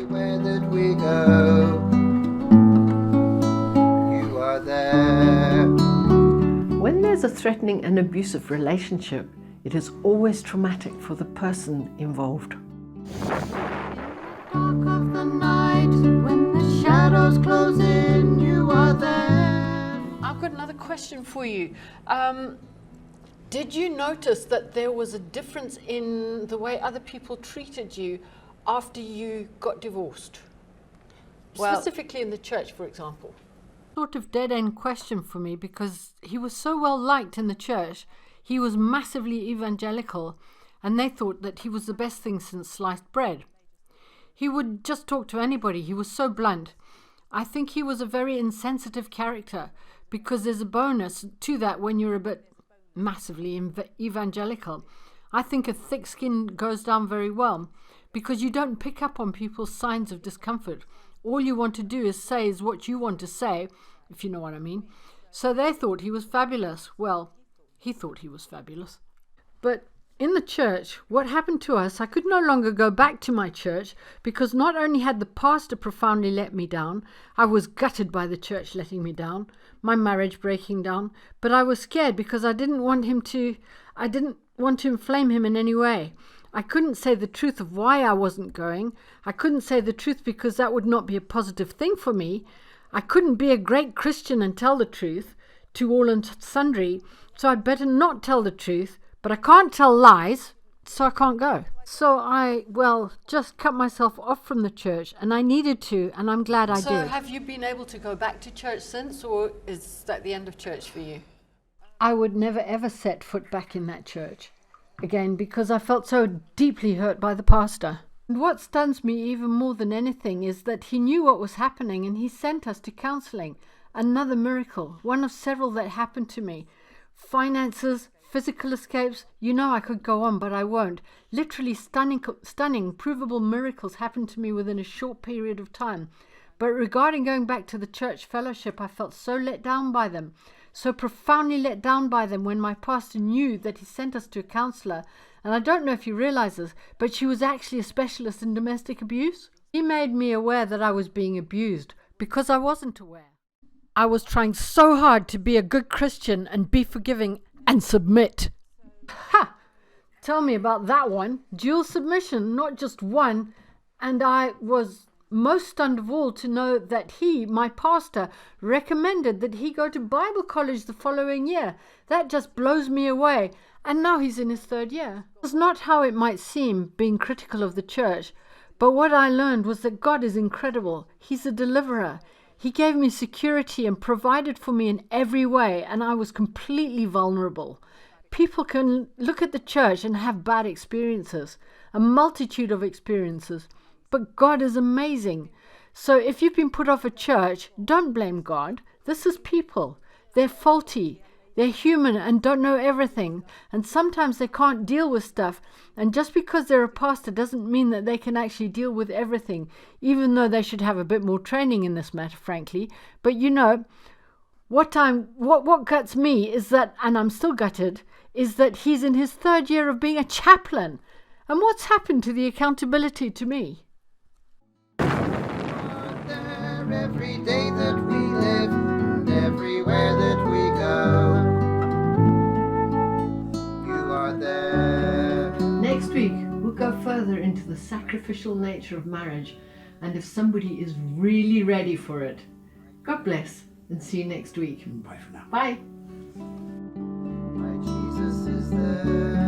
Everywhere that we go, you are there. When there's a threatening and abusive relationship, it is always traumatic for the person involved. Dark of the night, when the shadows close in, you are there. I've got another question for you. Did you notice that there was a difference in the way other people treated you after you got divorced? Well, specifically in the church, for example. Sort of dead-end question for me, because he was so well liked in the church. He was massively evangelical, and they thought that he was the best thing since sliced bread. He would just talk to anybody. He was so blunt. I think he was a very insensitive character, because there's a bonus to that when you're a bit massively evangelical. I think a thick skin goes down very well, because you don't pick up on people's signs of discomfort. All you want to do is say is what you want to say, if you know what I mean. So they thought he was fabulous. Well, he thought he was fabulous. But in the church, what happened to us, I could no longer go back to my church, because not only had the pastor profoundly let me down, I was gutted by the church letting me down, my marriage breaking down, but I was scared because I didn't want to inflame him in any way. I couldn't say the truth of why I wasn't going. I couldn't say the truth because that would not be a positive thing for me. I couldn't be a great Christian and tell the truth to all and sundry, so I'd better not tell the truth. But I can't tell lies, so I can't go. So I, just cut myself off from the church, and I needed to, and I'm glad I did. So have you been able to go back to church since, or is that the end of church for you? I would never ever set foot back in that church again, because I felt so deeply hurt by the pastor. And what stuns me even more than anything is that he knew what was happening, and he sent us to counselling. Another miracle, one of several that happened to me. Finances, physical escapes, I could go on, but I won't. Literally stunning, provable miracles happened to me within a short period of time. But regarding going back to the church fellowship, I felt so let down by them, so profoundly let down by them when my pastor knew that he sent us to a counsellor. And I don't know if you realise this, but she was actually a specialist in domestic abuse. He made me aware that I was being abused because I wasn't aware. I was trying so hard to be a good Christian and be forgiving and submit. Ha! Tell me about that one. Dual submission, not just one. And I was most stunned of all to know that he, my pastor, recommended that he go to Bible college the following year. That just blows me away. And now he's in his third year. It's not how it might seem, being critical of the church. But what I learned was that God is incredible. He's a deliverer. He gave me security and provided for me in every way, and I was completely vulnerable. People can look at the church and have bad experiences, a multitude of experiences, but God is amazing. So if you've been put off a church, don't blame God. This is people. They're faulty. They're human and don't know everything, and sometimes they can't deal with stuff, and just because they're a pastor doesn't mean that they can actually deal with everything, even though they should have a bit more training in this matter, frankly. But what guts me is that, and I'm still gutted, is that he's in his third year of being a chaplain. And what's happened to the accountability to me? There every day that we live, and everywhere that we go, you are there. Next week, we'll go further into the sacrificial nature of marriage and if somebody is really ready for it. God bless and see you next week. Bye for now. Bye. My Jesus is there.